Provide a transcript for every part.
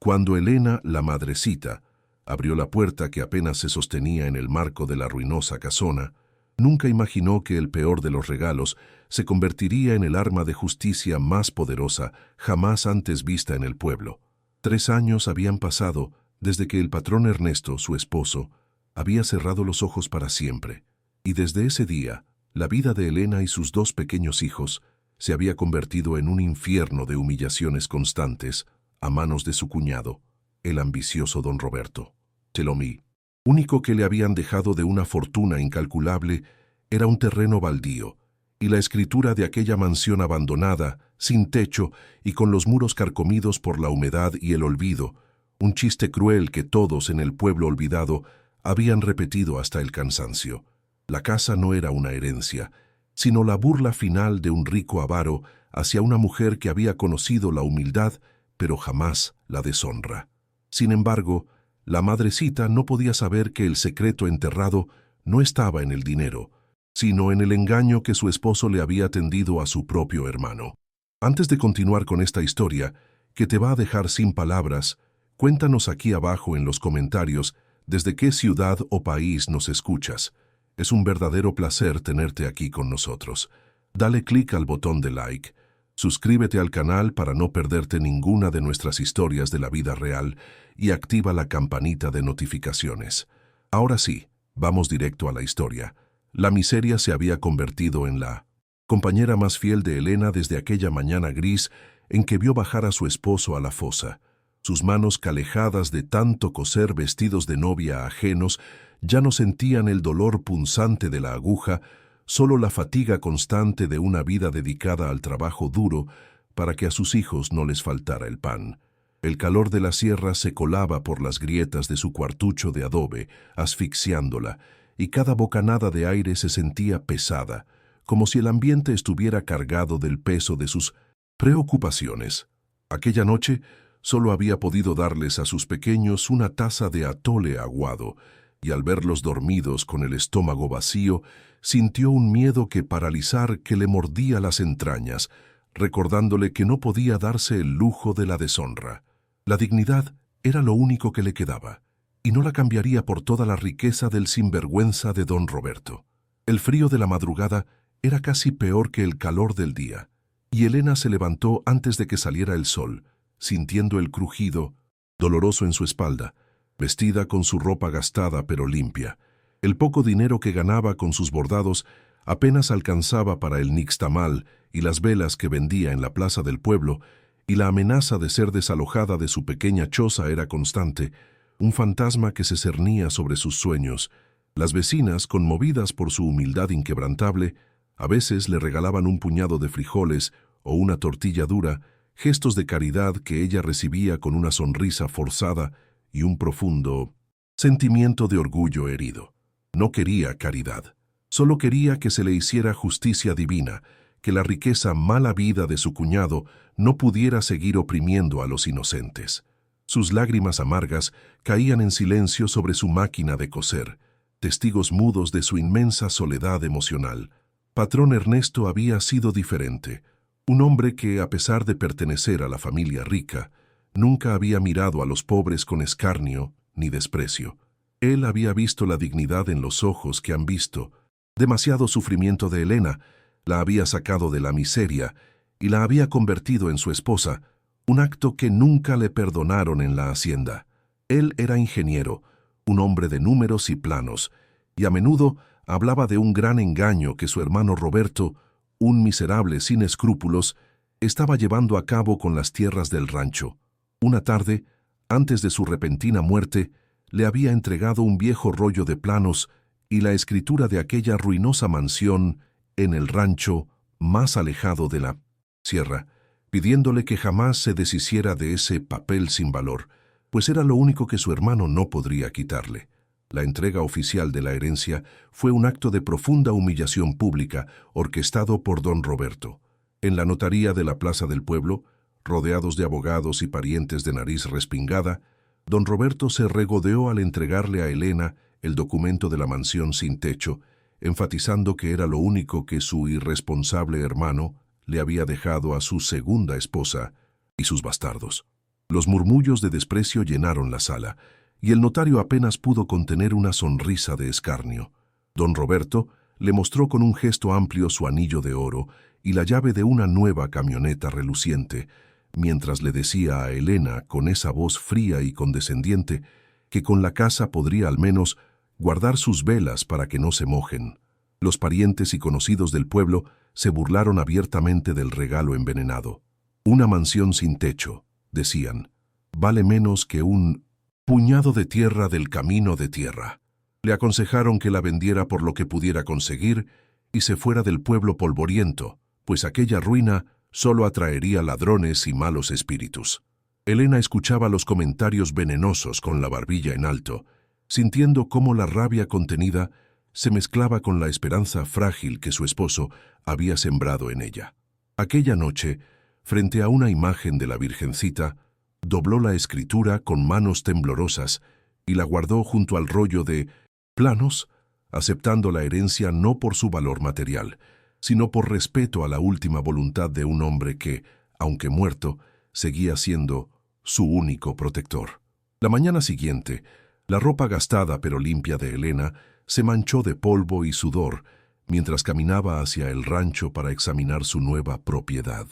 Cuando Elena, la madrecita, abrió la puerta que apenas se sostenía en el marco de la ruinosa casona, nunca imaginó que el peor de los regalos se convertiría en el arma de justicia más poderosa jamás antes vista en el pueblo. 3 años habían pasado desde que el patrón Ernesto, su esposo, había cerrado los ojos para siempre, y desde ese día, la vida de Elena y sus 2 pequeños hijos se había convertido en un infierno de humillaciones constantes a manos de su cuñado, el ambicioso don Roberto. Telomí, único que le habían dejado de una fortuna incalculable, era un terreno baldío, y la escritura de aquella mansión abandonada, sin techo y con los muros carcomidos por la humedad y el olvido, un chiste cruel que todos en el pueblo olvidado habían repetido hasta el cansancio. La casa no era una herencia, sino la burla final de un rico avaro hacia una mujer que había conocido la humildad, pero jamás la deshonra. Sin embargo, la madrecita no podía saber que el secreto enterrado no estaba en el dinero, sino en el engaño que su esposo le había tendido a su propio hermano. Antes de continuar con esta historia, que te va a dejar sin palabras, cuéntanos aquí abajo en los comentarios desde qué ciudad o país nos escuchas. Es un verdadero placer tenerte aquí con nosotros. Dale clic al botón de like, suscríbete al canal para no perderte ninguna de nuestras historias de la vida real y activa la campanita de notificaciones. Ahora sí, vamos directo a la historia. La miseria se había convertido en la compañera más fiel de Elena desde aquella mañana gris en que vio bajar a su esposo a la fosa. Sus manos calejadas de tanto coser vestidos de novia ajenos ya no sentían el dolor punzante de la aguja, solo la fatiga constante de una vida dedicada al trabajo duro para que a sus hijos no les faltara el pan. El calor de la sierra se colaba por las grietas de su cuartucho de adobe, asfixiándola, y cada bocanada de aire se sentía pesada, como si el ambiente estuviera cargado del peso de sus preocupaciones. Aquella noche solo había podido darles a sus pequeños una taza de atole aguado, y al verlos dormidos con el estómago vacío, sintió un miedo que paralizar que le mordía las entrañas, recordándole que no podía darse el lujo de la deshonra. La dignidad era lo único que le quedaba, y no la cambiaría por toda la riqueza del sinvergüenza de don Roberto. El frío de la madrugada era casi peor que el calor del día, y Elena se levantó antes de que saliera el sol, sintiendo el crujido doloroso en su espalda, vestida con su ropa gastada pero limpia. El poco dinero que ganaba con sus bordados apenas alcanzaba para el nixtamal y las velas que vendía en la plaza del pueblo, y la amenaza de ser desalojada de su pequeña choza era constante, un fantasma que se cernía sobre sus sueños. Las vecinas, conmovidas por su humildad inquebrantable, a veces le regalaban un puñado de frijoles o una tortilla dura, gestos de caridad que ella recibía con una sonrisa forzada y un profundo sentimiento de orgullo herido. No quería caridad, solo quería que se le hiciera justicia divina, que la riqueza mala vida de su cuñado no pudiera seguir oprimiendo a los inocentes. Sus lágrimas amargas caían en silencio sobre su máquina de coser, testigos mudos de su inmensa soledad emocional. Patrón Ernesto había sido diferente, un hombre que, a pesar de pertenecer a la familia rica, nunca había mirado a los pobres con escarnio ni desprecio. Él había visto la dignidad en los ojos que han visto. Demasiado sufrimiento de Elena la había sacado de la miseria y la había convertido en su esposa, un acto que nunca le perdonaron en la hacienda. Él era ingeniero, un hombre de números y planos, y a menudo hablaba de un gran engaño que su hermano Roberto, un miserable sin escrúpulos, estaba llevando a cabo con las tierras del rancho. Una tarde, antes de su repentina muerte, le había entregado un viejo rollo de planos y la escritura de aquella ruinosa mansión en el rancho más alejado de la sierra, pidiéndole que jamás se deshiciera de ese papel sin valor, pues era lo único que su hermano no podría quitarle. La entrega oficial de la herencia fue un acto de profunda humillación pública, orquestado por don Roberto. En la notaría de la plaza del pueblo, rodeados de abogados y parientes de nariz respingada, don Roberto se regodeó al entregarle a Elena el documento de la mansión sin techo, enfatizando que era lo único que su irresponsable hermano le había dejado a su segunda esposa y sus bastardos. Los murmullos de desprecio llenaron la sala, y el notario apenas pudo contener una sonrisa de escarnio. Don Roberto le mostró con un gesto amplio su anillo de oro y la llave de una nueva camioneta reluciente, mientras le decía a Elena con esa voz fría y condescendiente que con la casa podría al menos guardar sus velas para que no se mojen. Los parientes y conocidos del pueblo se burlaron abiertamente del regalo envenenado. Una mansión sin techo, decían, vale menos que un puñado de tierra del camino de tierra. Le aconsejaron que la vendiera por lo que pudiera conseguir y se fuera del pueblo polvoriento, pues aquella ruina solo atraería ladrones y malos espíritus. Elena escuchaba los comentarios venenosos con la barbilla en alto, sintiendo cómo la rabia contenida se mezclaba con la esperanza frágil que su esposo había sembrado en ella. Aquella noche, frente a una imagen de la Virgencita, dobló la escritura con manos temblorosas y la guardó junto al rollo de planos, aceptando la herencia no por su valor material, sino por respeto a la última voluntad de un hombre que, aunque muerto, seguía siendo su único protector. La mañana siguiente, la ropa gastada pero limpia de Elena se manchó de polvo y sudor mientras caminaba hacia el rancho para examinar su nueva propiedad.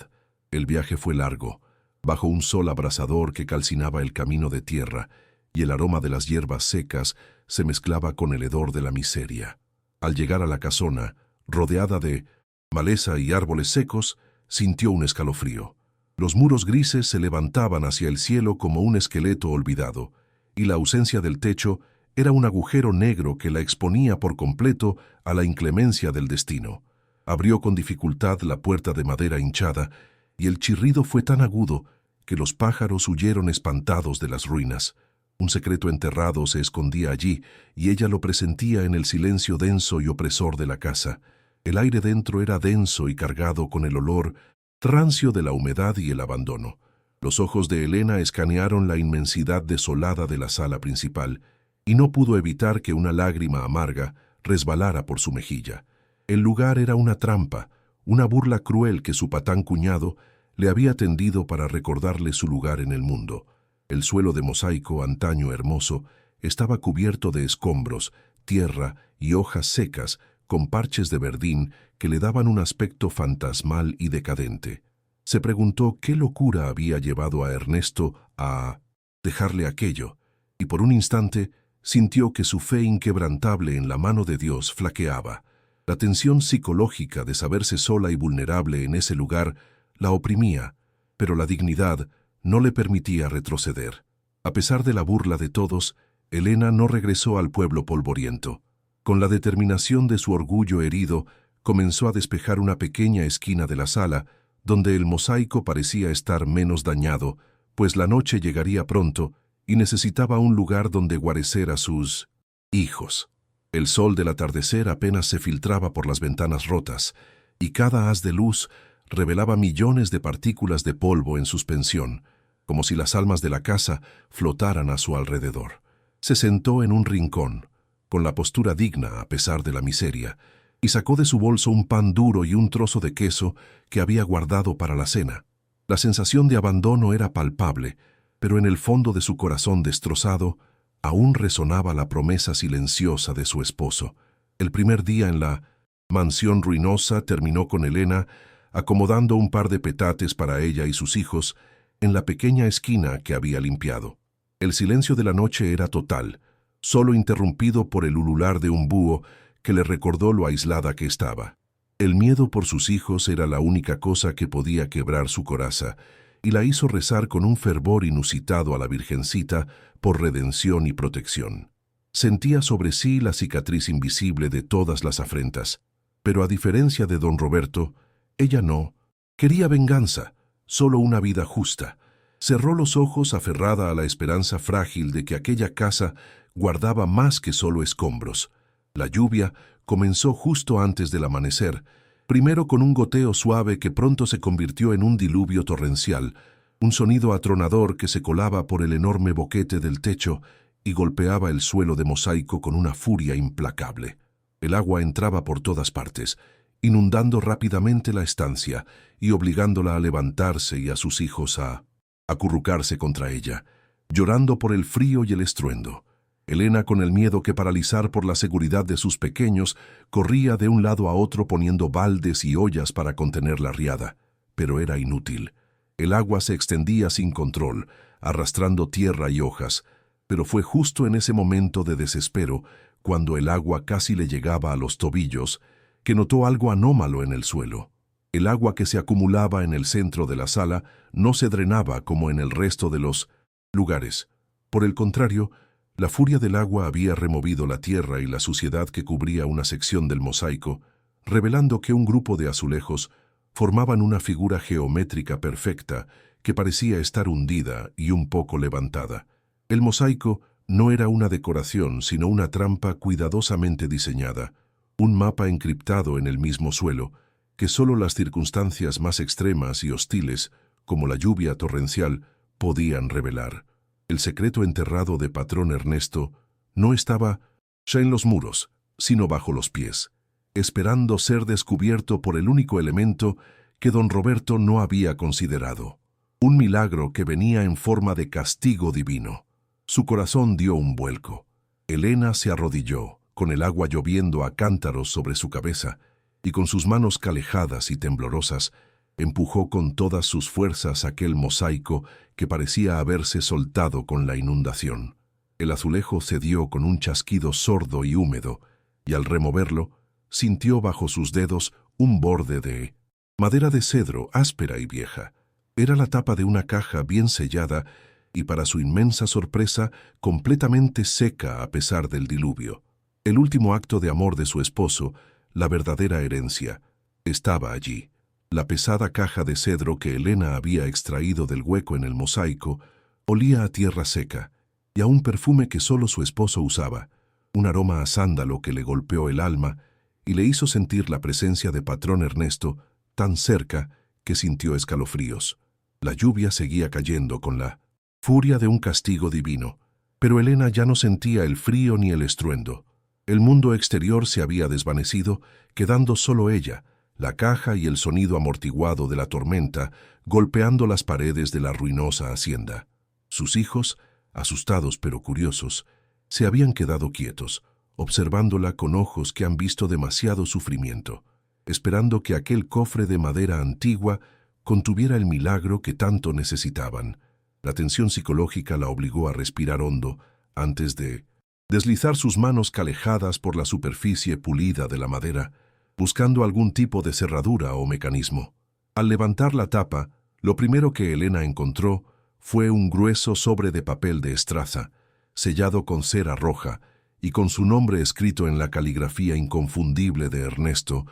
El viaje fue largo, bajo un sol abrasador que calcinaba el camino de tierra, y el aroma de las hierbas secas se mezclaba con el hedor de la miseria. Al llegar a la casona, rodeada de maleza y árboles secos, sintió un escalofrío. Los muros grises se levantaban hacia el cielo como un esqueleto olvidado, y la ausencia del techo era un agujero negro que la exponía por completo a la inclemencia del destino. Abrió con dificultad la puerta de madera hinchada, y el chirrido fue tan agudo que los pájaros huyeron espantados de las ruinas. Un secreto enterrado se escondía allí, y ella lo presentía en el silencio denso y opresor de la casa. El aire dentro era denso y cargado con el olor rancio de la humedad y el abandono. Los ojos de Elena escanearon la inmensidad desolada de la sala principal, y no pudo evitar que una lágrima amarga resbalara por su mejilla. El lugar era una trampa, una burla cruel que su patán cuñado le había tendido para recordarle su lugar en el mundo. El suelo de mosaico, antaño hermoso, estaba cubierto de escombros, tierra y hojas secas, con parches de verdín que le daban un aspecto fantasmal y decadente. Se preguntó qué locura había llevado a Ernesto a dejarle aquello, y por un instante sintió que su fe inquebrantable en la mano de Dios flaqueaba. La tensión psicológica de saberse sola y vulnerable en ese lugar la oprimía, pero la dignidad no le permitía retroceder. A pesar de la burla de todos, Elena no regresó al pueblo polvoriento. Con la determinación de su orgullo herido, comenzó a despejar una pequeña esquina de la sala, donde el mosaico parecía estar menos dañado, pues la noche llegaría pronto y necesitaba un lugar donde guarecer a sus hijos. El sol del atardecer apenas se filtraba por las ventanas rotas, y cada haz de luz revelaba millones de partículas de polvo en suspensión, como si las almas de la casa flotaran a su alrededor. Se sentó en un rincón, con la postura digna a pesar de la miseria, y sacó de su bolso un pan duro y un trozo de queso que había guardado para la cena. La sensación de abandono era palpable, pero en el fondo de su corazón destrozado aún resonaba la promesa silenciosa de su esposo. El primer día en la mansión ruinosa terminó con Elena acomodando un par de petates para ella y sus hijos en la pequeña esquina que había limpiado. El silencio de la noche era total, solo interrumpido por el ulular de un búho que le recordó lo aislada que estaba. El miedo por sus hijos era la única cosa que podía quebrar su coraza, y la hizo rezar con un fervor inusitado a la Virgencita por redención y protección. Sentía sobre sí la cicatriz invisible de todas las afrentas, pero a diferencia de don Roberto, ella no quería venganza, solo una vida justa. Cerró los ojos aferrada a la esperanza frágil de que aquella casa guardaba más que solo escombros. La lluvia comenzó justo antes del amanecer, primero con un goteo suave que pronto se convirtió en un diluvio torrencial, un sonido atronador que se colaba por el enorme boquete del techo y golpeaba el suelo de mosaico con una furia implacable. El agua entraba por todas partes, inundando rápidamente la estancia y obligándola a levantarse y a sus hijos a acurrucarse contra ella, llorando por el frío y el estruendo. Elena, con el miedo que paralizar por la seguridad de sus pequeños, corría de un lado a otro poniendo baldes y ollas para contener la riada, pero era inútil. El agua se extendía sin control, arrastrando tierra y hojas, pero fue justo en ese momento de desespero, cuando el agua casi le llegaba a los tobillos, que notó algo anómalo en el suelo. El agua que se acumulaba en el centro de la sala no se drenaba como en el resto de los lugares. Por el contrario, la furia del agua había removido la tierra y la suciedad que cubría una sección del mosaico, revelando que un grupo de azulejos formaban una figura geométrica perfecta que parecía estar hundida y un poco levantada. El mosaico no era una decoración, sino una trampa cuidadosamente diseñada, un mapa encriptado en el mismo suelo, que solo las circunstancias más extremas y hostiles, como la lluvia torrencial, podían revelar. El secreto enterrado de Patrón Ernesto no estaba ya en los muros, sino bajo los pies, esperando ser descubierto por el único elemento que don Roberto no había considerado. Un milagro que venía en forma de castigo divino. Su corazón dio un vuelco. Elena se arrodilló, con el agua lloviendo a cántaros sobre su cabeza, y con sus manos calejadas y temblorosas, empujó con todas sus fuerzas aquel mosaico que parecía haberse soltado con la inundación. El azulejo cedió con un chasquido sordo y húmedo, y al removerlo, sintió bajo sus dedos un borde de madera de cedro áspera y vieja. Era la tapa de una caja bien sellada y, para su inmensa sorpresa, completamente seca a pesar del diluvio. El último acto de amor de su esposo, la verdadera herencia, estaba allí. La pesada caja de cedro que Elena había extraído del hueco en el mosaico olía a tierra seca y a un perfume que solo su esposo usaba, un aroma a sándalo que le golpeó el alma y le hizo sentir la presencia de Patrón Ernesto tan cerca que sintió escalofríos. La lluvia seguía cayendo con la furia de un castigo divino, pero Elena ya no sentía el frío ni el estruendo. El mundo exterior se había desvanecido, quedando solo ella, la caja y el sonido amortiguado de la tormenta golpeando las paredes de la ruinosa hacienda. Sus hijos, asustados pero curiosos, se habían quedado quietos, observándola con ojos que han visto demasiado sufrimiento, esperando que aquel cofre de madera antigua contuviera el milagro que tanto necesitaban. La tensión psicológica la obligó a respirar hondo antes de deslizar sus manos calejadas por la superficie pulida de la madera, buscando algún tipo de cerradura o mecanismo. Al levantar la tapa, lo primero que Elena encontró fue un grueso sobre de papel de estraza, sellado con cera roja y con su nombre escrito en la caligrafía inconfundible de Ernesto,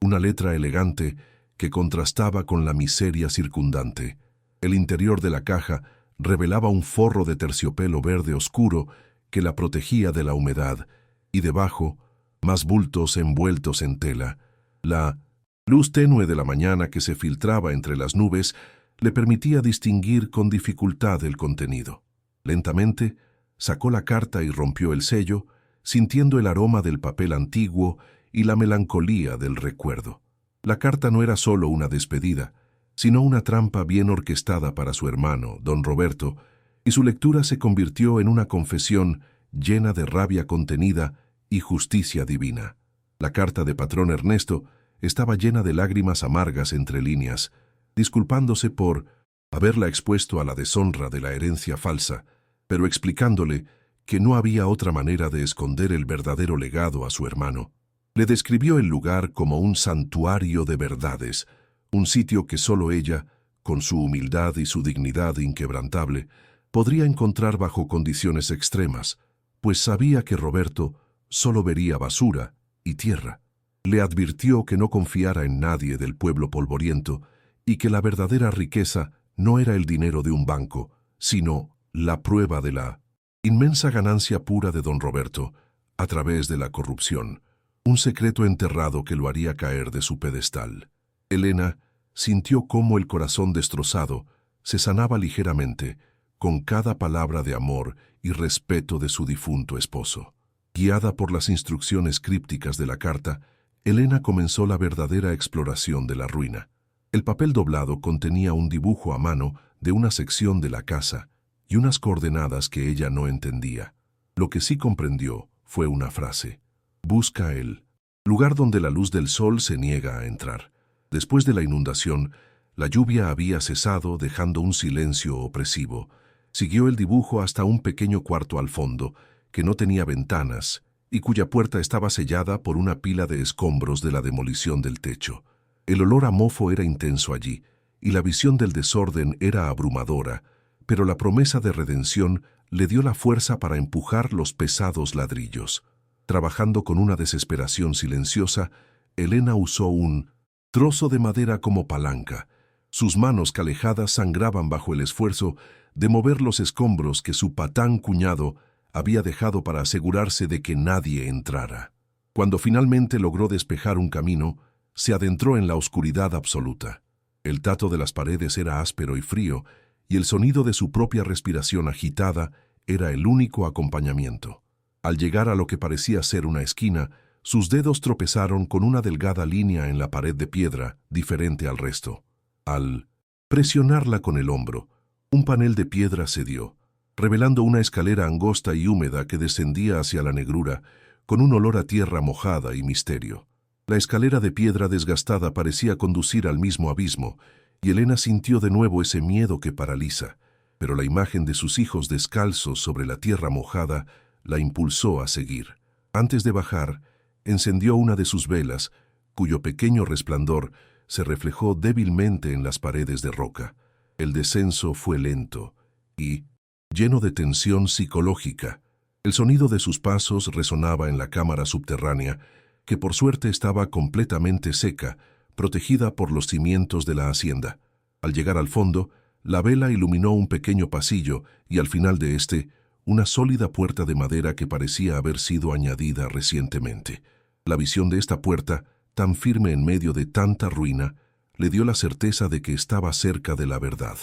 una letra elegante que contrastaba con la miseria circundante. El interior de la caja revelaba un forro de terciopelo verde oscuro que la protegía de la humedad, y debajo, más bultos envueltos en tela. La luz tenue de la mañana que se filtraba entre las nubes le permitía distinguir con dificultad el contenido. Lentamente, sacó la carta y rompió el sello, sintiendo el aroma del papel antiguo y la melancolía del recuerdo. La carta no era solo una despedida, sino una trampa bien orquestada para su hermano, don Roberto, y su lectura se convirtió en una confesión llena de rabia contenida y justicia divina. La carta de Patrón Ernesto estaba llena de lágrimas amargas entre líneas, disculpándose por haberla expuesto a la deshonra de la herencia falsa, pero explicándole que no había otra manera de esconder el verdadero legado a su hermano. Le describió el lugar como un santuario de verdades, un sitio que solo ella, con su humildad y su dignidad inquebrantable, podría encontrar bajo condiciones extremas, pues sabía que Roberto solo vería basura y tierra. Le advirtió que no confiara en nadie del pueblo polvoriento y que la verdadera riqueza no era el dinero de un banco, sino la prueba de la inmensa ganancia pura de don Roberto a través de la corrupción, un secreto enterrado que lo haría caer de su pedestal. Elena sintió cómo el corazón destrozado se sanaba ligeramente con cada palabra de amor y respeto de su difunto esposo. Guiada por las instrucciones crípticas de la carta, Elena comenzó la verdadera exploración de la ruina. El papel doblado contenía un dibujo a mano de una sección de la casa y unas coordenadas que ella no entendía. Lo que sí comprendió fue una frase: busca el lugar donde la luz del sol se niega a entrar. Después de la inundación, la lluvia había cesado, dejando un silencio opresivo. Siguió el dibujo hasta un pequeño cuarto al fondo, que no tenía ventanas y cuya puerta estaba sellada por una pila de escombros de la demolición del techo. El olor a mofo era intenso allí, y la visión del desorden era abrumadora, pero la promesa de redención le dio la fuerza para empujar los pesados ladrillos. Trabajando con una desesperación silenciosa, Elena usó un trozo de madera como palanca. Sus manos calejadas sangraban bajo el esfuerzo de mover los escombros que su patán cuñado había dejado para asegurarse de que nadie entrara. Cuando finalmente logró despejar un camino, se adentró en la oscuridad absoluta. El tato de las paredes era áspero y frío, y el sonido de su propia respiración agitada era el único acompañamiento. Al llegar a lo que parecía ser una esquina, sus dedos tropezaron con una delgada línea en la pared de piedra, diferente al resto. Al presionarla con el hombro, un panel de piedra cedió, revelando una escalera angosta y húmeda que descendía hacia la negrura, con un olor a tierra mojada y misterio. La escalera de piedra desgastada parecía conducir al mismo abismo, y Elena sintió de nuevo ese miedo que paraliza, pero la imagen de sus hijos descalzos sobre la tierra mojada la impulsó a seguir. Antes de bajar, encendió una de sus velas, cuyo pequeño resplandor se reflejó débilmente en las paredes de roca. El descenso fue lento y lleno de tensión psicológica. El sonido de sus pasos resonaba en la cámara subterránea, que por suerte estaba completamente seca, protegida por los cimientos de la hacienda. Al llegar al fondo, la vela iluminó un pequeño pasillo y al final de este, una sólida puerta de madera que parecía haber sido añadida recientemente. La visión de esta puerta, tan firme en medio de tanta ruina, le dio la certeza de que estaba cerca de la verdad.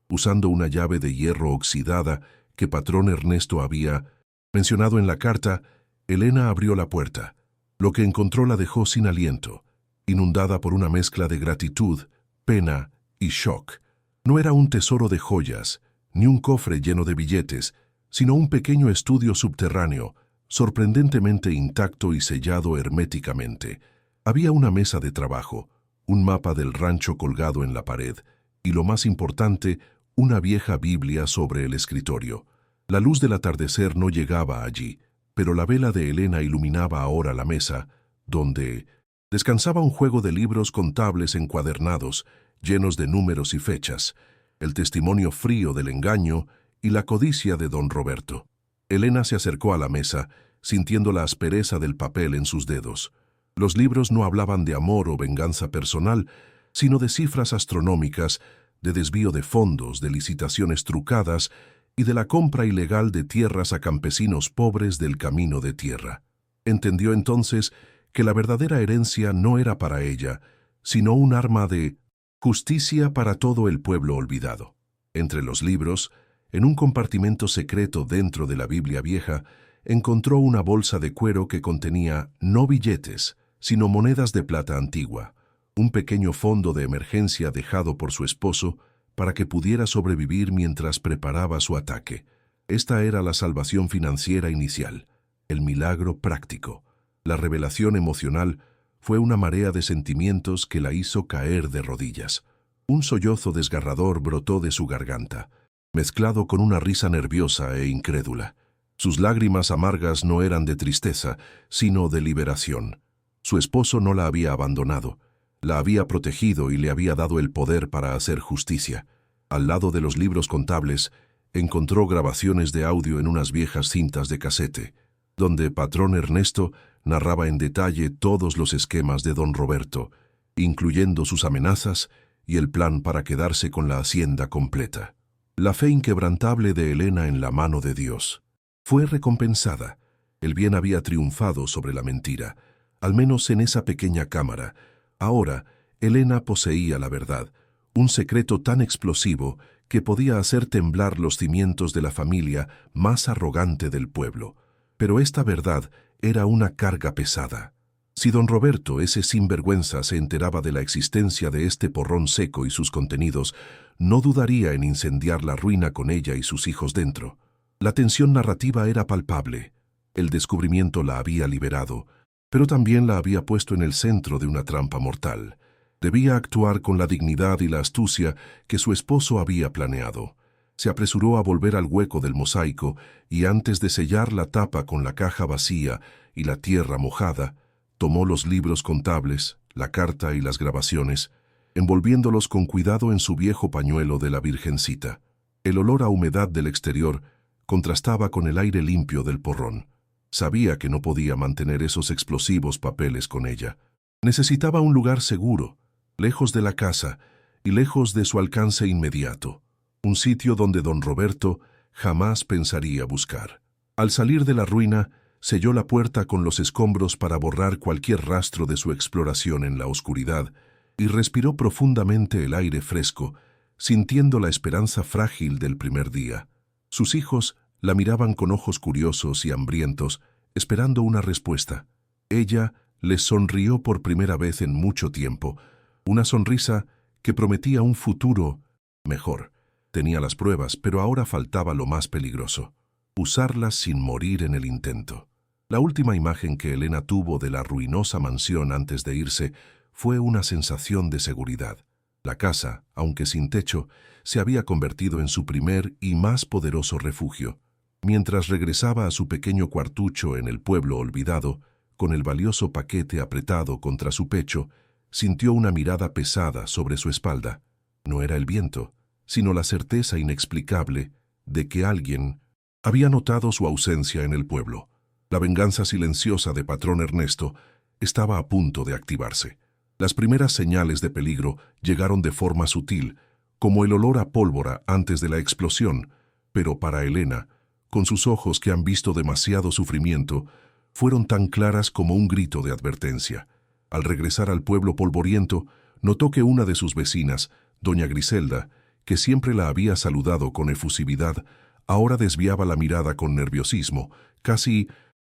Usando una llave de hierro oxidada que patrón Ernesto había mencionado en la carta, Elena abrió la puerta. Lo que encontró la dejó sin aliento, inundada por una mezcla de gratitud, pena y shock. No era un tesoro de joyas, ni un cofre lleno de billetes, sino un pequeño estudio subterráneo, sorprendentemente intacto y sellado herméticamente. Había una mesa de trabajo, un mapa del rancho colgado en la pared, y lo más importante, una vieja Biblia sobre el escritorio. La luz del atardecer no llegaba allí, pero la vela de Elena iluminaba ahora la mesa, donde descansaba un juego de libros contables encuadernados, llenos de números y fechas, el testimonio frío del engaño y la codicia de don Roberto. Elena se acercó a la mesa, sintiendo la aspereza del papel en sus dedos. Los libros no hablaban de amor o venganza personal, sino de cifras astronómicas, de desvío de fondos, de licitaciones trucadas y de la compra ilegal de tierras a campesinos pobres del camino de tierra. Entendió entonces que la verdadera herencia no era para ella, sino un arma de justicia para todo el pueblo olvidado. Entre los libros, en un compartimento secreto dentro de la Biblia vieja, encontró una bolsa de cuero que contenía no billetes, sino monedas de plata antigua, un pequeño fondo de emergencia dejado por su esposo para que pudiera sobrevivir mientras preparaba su ataque. Esta era la salvación financiera inicial, el milagro práctico. La revelación emocional fue una marea de sentimientos que la hizo caer de rodillas. Un sollozo desgarrador brotó de su garganta, mezclado con una risa nerviosa e incrédula. Sus lágrimas amargas no eran de tristeza, sino de liberación. Su esposo no la había abandonado, la había protegido y le había dado el poder para hacer justicia. Al lado de los libros contables, encontró grabaciones de audio en unas viejas cintas de casete, donde patrón Ernesto narraba en detalle todos los esquemas de don Roberto, incluyendo sus amenazas y el plan para quedarse con la hacienda completa. La fe inquebrantable de Elena en la mano de Dios fue recompensada. El bien había triunfado sobre la mentira, al menos en esa pequeña cámara. Ahora, Elena poseía la verdad, un secreto tan explosivo que podía hacer temblar los cimientos de la familia más arrogante del pueblo. Pero esta verdad era una carga pesada. Si don Roberto, ese sinvergüenza, se enteraba de la existencia de este porrón seco y sus contenidos, no dudaría en incendiar la ruina con ella y sus hijos dentro. La tensión narrativa era palpable. El descubrimiento la había liberado, pero también la había puesto en el centro de una trampa mortal. Debía actuar con la dignidad y la astucia que su esposo había planeado. Se apresuró a volver al hueco del mosaico y antes de sellar la tapa con la caja vacía y la tierra mojada, tomó los libros contables, la carta y las grabaciones, envolviéndolos con cuidado en su viejo pañuelo de la Virgencita. El olor a humedad del exterior contrastaba con el aire limpio del porrón. Sabía que no podía mantener esos explosivos papeles con ella. Necesitaba un lugar seguro, lejos de la casa y lejos de su alcance inmediato. Un sitio donde don Roberto jamás pensaría buscar. Al salir de la ruina, selló la puerta con los escombros para borrar cualquier rastro de su exploración en la oscuridad y respiró profundamente el aire fresco, sintiendo la esperanza frágil del primer día. Sus hijos la miraban con ojos curiosos y hambrientos, esperando una respuesta. Ella les sonrió por primera vez en mucho tiempo, una sonrisa que prometía un futuro mejor. Tenía las pruebas, pero ahora faltaba lo más peligroso: usarlas sin morir en el intento. La última imagen que Elena tuvo de la ruinosa mansión antes de irse fue una sensación de seguridad. La casa, aunque sin techo, se había convertido en su primer y más poderoso refugio. Mientras regresaba a su pequeño cuartucho en el pueblo olvidado, con el valioso paquete apretado contra su pecho, sintió una mirada pesada sobre su espalda. No era el viento, sino la certeza inexplicable de que alguien había notado su ausencia en el pueblo. La venganza silenciosa de patrón Ernesto estaba a punto de activarse. Las primeras señales de peligro llegaron de forma sutil, como el olor a pólvora antes de la explosión, pero para Elena, con sus ojos que han visto demasiado sufrimiento, fueron tan claras como un grito de advertencia. Al regresar al pueblo polvoriento, notó que una de sus vecinas, doña Griselda, que siempre la había saludado con efusividad, ahora desviaba la mirada con nerviosismo, casi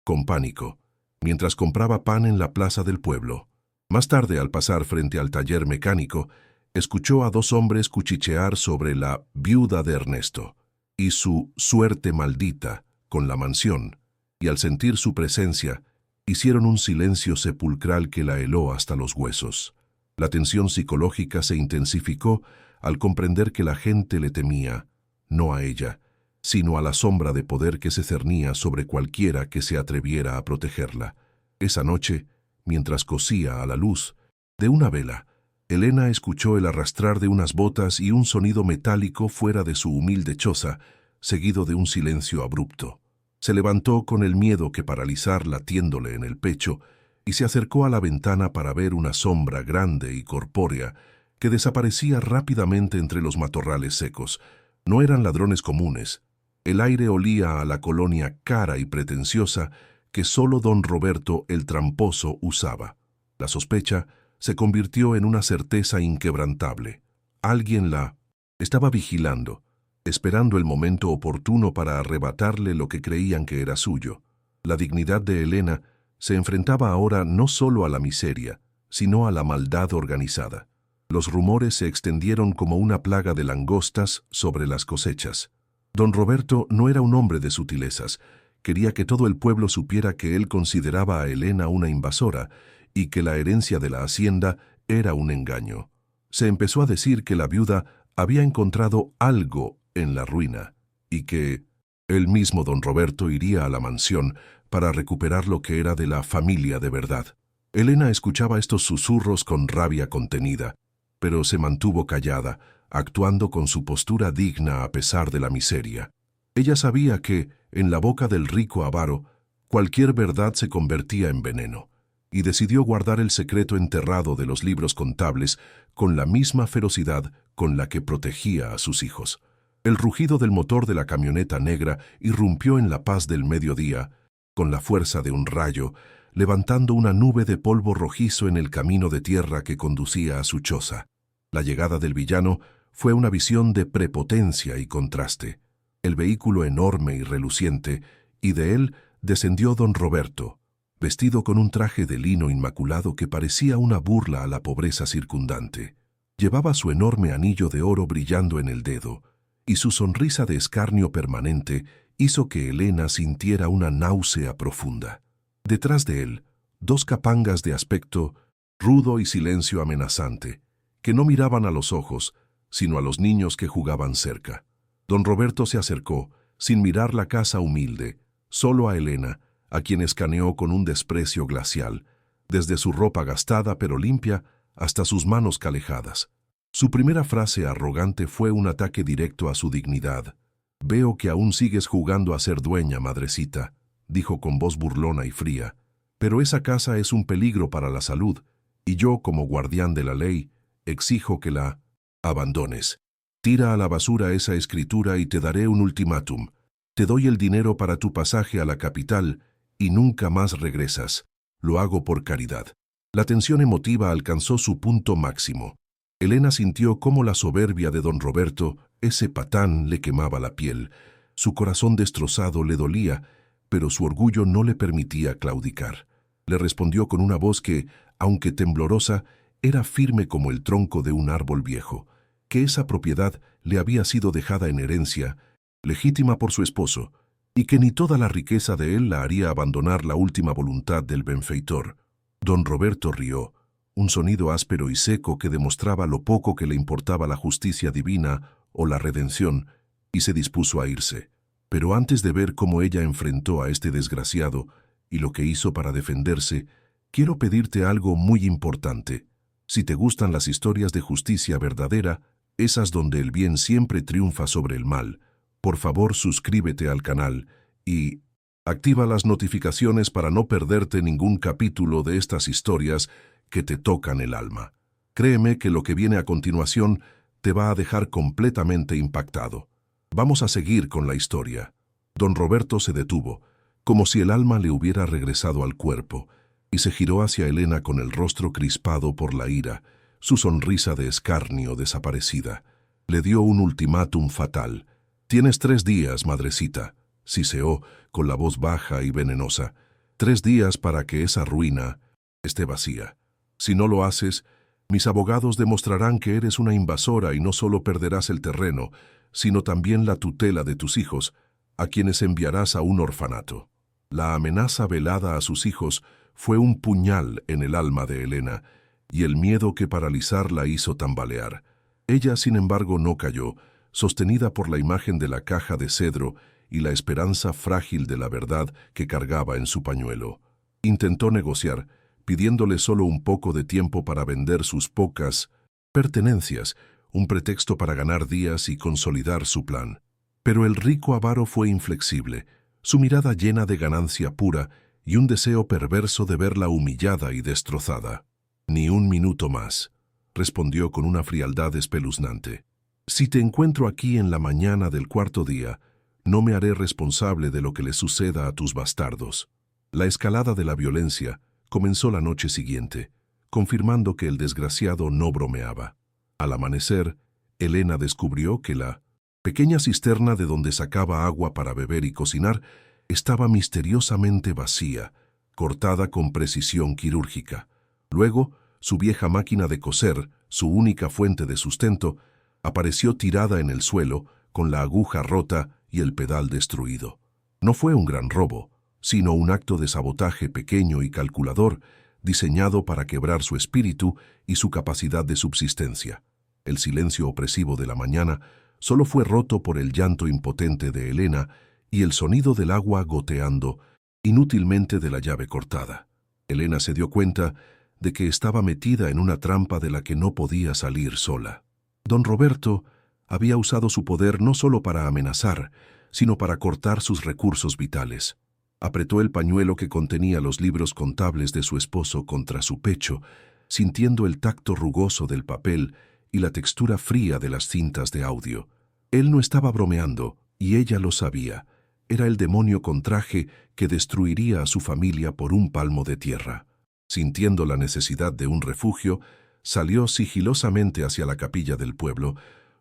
con pánico, mientras compraba pan en la plaza del pueblo. Más tarde, al pasar frente al taller mecánico, escuchó a dos hombres cuchichear sobre la viuda de Ernesto y su suerte maldita con la mansión, y al sentir su presencia, hicieron un silencio sepulcral que la heló hasta los huesos. La tensión psicológica se intensificó al comprender que la gente le temía, no a ella, sino a la sombra de poder que se cernía sobre cualquiera que se atreviera a protegerla. Esa noche, mientras cosía a la luz de una vela, Elena escuchó el arrastrar de unas botas y un sonido metálico fuera de su humilde choza, seguido de un silencio abrupto. Se levantó con el miedo que paralizar latiéndole en el pecho y se acercó a la ventana para ver una sombra grande y corpórea que desaparecía rápidamente entre los matorrales secos. No eran ladrones comunes. El aire olía a la colonia cara y pretenciosa que solo don Roberto el tramposo usaba. La sospecha se convirtió en una certeza inquebrantable. Alguien la estaba vigilando, esperando el momento oportuno para arrebatarle lo que creían que era suyo. La dignidad de Elena se enfrentaba ahora no solo a la miseria, sino a la maldad organizada. Los rumores se extendieron como una plaga de langostas sobre las cosechas. Don Roberto no era un hombre de sutilezas. Quería que todo el pueblo supiera que él consideraba a Elena una invasora y que la herencia de la hacienda era un engaño. Se empezó a decir que la viuda había encontrado algo en la ruina y que el mismo don Roberto iría a la mansión para recuperar lo que era de la familia de verdad. Elena escuchaba estos susurros con rabia contenida, pero se mantuvo callada, actuando con su postura digna a pesar de la miseria. Ella sabía que, en la boca del rico avaro, cualquier verdad se convertía en veneno, y decidió guardar el secreto enterrado de los libros contables con la misma ferocidad con la que protegía a sus hijos. El rugido del motor de la camioneta negra irrumpió en la paz del mediodía, con la fuerza de un rayo, levantando una nube de polvo rojizo en el camino de tierra que conducía a su choza. La llegada del villano fue una visión de prepotencia y contraste. El vehículo enorme y reluciente, y de él descendió don Roberto, vestido con un traje de lino inmaculado que parecía una burla a la pobreza circundante. Llevaba su enorme anillo de oro brillando en el dedo, y su sonrisa de escarnio permanente hizo que Elena sintiera una náusea profunda. Detrás de él, dos capangas de aspecto rudo y silencio amenazante, que no miraban a los ojos, sino a los niños que jugaban cerca. Don Roberto se acercó, sin mirar la casa humilde, solo a Elena, a quien escaneó con un desprecio glacial, desde su ropa gastada pero limpia hasta sus manos calejadas. Su primera frase arrogante fue un ataque directo a su dignidad. «Veo que aún sigues jugando a ser dueña, madrecita», dijo con voz burlona y fría. «Pero esa casa es un peligro para la salud, y yo, como guardián de la ley, exijo que la abandones. Tira a la basura esa escritura y te daré un ultimátum. Te doy el dinero para tu pasaje a la capital y nunca más regresas. Lo hago por caridad». La tensión emotiva alcanzó su punto máximo. Elena sintió cómo la soberbia de don Roberto, ese patán, le quemaba la piel. Su corazón destrozado le dolía, pero su orgullo no le permitía claudicar. Le respondió con una voz que, aunque temblorosa, era firme como el tronco de un árbol viejo, que esa propiedad le había sido dejada en herencia, legítima por su esposo, y que ni toda la riqueza de él la haría abandonar la última voluntad del benfeitor. Don Roberto rió, un sonido áspero y seco que demostraba lo poco que le importaba la justicia divina o la redención, y se dispuso a irse. Pero antes de ver cómo ella enfrentó a este desgraciado y lo que hizo para defenderse, quiero pedirte algo muy importante. Si te gustan las historias de justicia verdadera, esas donde el bien siempre triunfa sobre el mal, por favor suscríbete al canal y activa las notificaciones para no perderte ningún capítulo de estas historias que te tocan el alma. Créeme que lo que viene a continuación te va a dejar completamente impactado. Vamos a seguir con la historia. Don Roberto se detuvo, como si el alma le hubiera regresado al cuerpo, y se giró hacia Elena con el rostro crispado por la ira, su sonrisa de escarnio desaparecida. Le dio un ultimátum fatal. «Tienes 3 días, madrecita», siseó con la voz baja y venenosa. «3 días para que esa ruina esté vacía. Si no lo haces, mis abogados demostrarán que eres una invasora y no solo perderás el terreno, sino también la tutela de tus hijos, a quienes enviarás a un orfanato». La amenaza velada a sus hijos fue un puñal en el alma de Elena, y el miedo que paralizarla hizo tambalear. Ella, sin embargo, no cayó, sostenida por la imagen de la caja de cedro y la esperanza frágil de la verdad que cargaba en su pañuelo. Intentó negociar, pidiéndole solo un poco de tiempo para vender sus pocas pertenencias, un pretexto para ganar días y consolidar su plan. Pero el rico avaro fue inflexible, su mirada llena de ganancia pura y un deseo perverso de verla humillada y destrozada. «Ni un minuto más», respondió con una frialdad espeluznante. «Si te encuentro aquí en la mañana del 4.º día, no me haré responsable de lo que le suceda a tus bastardos». La escalada de la violencia comenzó la noche siguiente, confirmando que el desgraciado no bromeaba. Al amanecer, Elena descubrió que la pequeña cisterna de donde sacaba agua para beber y cocinar estaba misteriosamente vacía, cortada con precisión quirúrgica. Luego, su vieja máquina de coser, su única fuente de sustento, apareció tirada en el suelo, con la aguja rota y el pedal destruido. No fue un gran robo, sino un acto de sabotaje pequeño y calculador, diseñado para quebrar su espíritu y su capacidad de subsistencia. El silencio opresivo de la mañana solo fue roto por el llanto impotente de Elena y el sonido del agua goteando inútilmente de la llave cortada. Elena se dio cuenta de que estaba metida en una trampa de la que no podía salir sola. Don Roberto había usado su poder no solo para amenazar, sino para cortar sus recursos vitales. Apretó el pañuelo que contenía los libros contables de su esposo contra su pecho, sintiendo el tacto rugoso del papel y la textura fría de las cintas de audio. Él no estaba bromeando, y ella lo sabía. Era el demonio con traje que destruiría a su familia por un palmo de tierra. Sintiendo la necesidad de un refugio, salió sigilosamente hacia la capilla del pueblo,